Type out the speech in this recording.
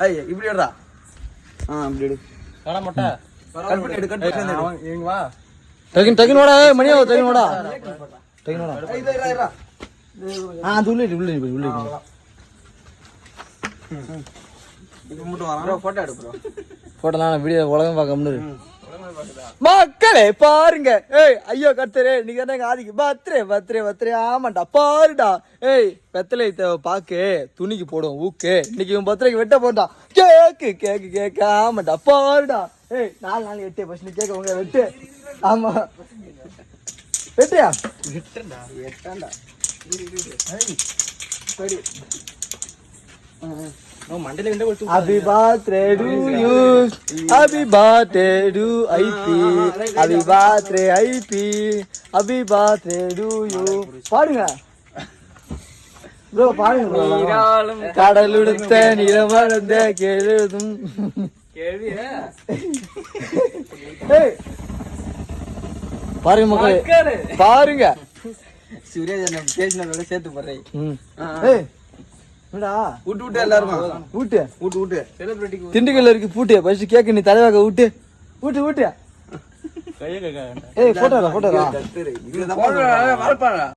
ஐய் இப்படி எடுடா. இப்படி எடு. வாடா மொட்டை. கட் பண்ணி எடு, கட் பண்ணி எடு. இங்க வா. டக்குன்னு வாடா. மணியா டக்குன்னு வாடா. டக்குன்னு வாடா. ஐய் இதா இதா. அது உள்ள உள்ள. இப்போ மட்டும் வரா. ப்ரோ போட்டோ எடு ப்ரோ. போட்டோலாம் வீடியோ உலகம் பார்க்க முடியாது. மக்களே பாருங்க. ஏய் ஐயோ கத்துறே நீங்க என்ன ஆதிக்கு பர்த்டே ஆமாண்டா பாருடா. ஏய் வெத்தலை பாக்கு துணிக்கு போடும் ஊக்கு. இன்னைக்கு இவன் பர்த்டேக்கு வெட்ட போட்டா. கேக்கு ஆமாண்டா பாருடா. ஏய் 4 நாள் 8 ஃபர்ஸ்ட் கேக்க உங்க வெட்டு. ஆமா வெட்டியா வெட்டண்டா. ஏய் சரி. மண்டல விண்ட போட்டு. Happy birthday to you. Happy birthday to IP. Happy birthday IP. Happy birthday to you. பாடுங்க ப்ரோ பாடுங்க ப்ரோ. கடலுடுத்த நிலமறந்த கேளுதும் கேள்வி. ஏய் பாருங்க மக்களே பாருங்க. சுரேஷ் என்ன பேசினதோட சேர்த்து போறேன். ஏய் என்னடா விட்டு எல்லாரும் ஊட்டு செலிபிரிட்டிக்கு திண்டுக்கல்ல இருக்கு பூட்டு. ஃபர்ஸ்ட் கேக் நீ தலைவாக ஊட்டு. கைய கேக்க. ஏய் போட்டோடா இதுதான் வரப்பாடா.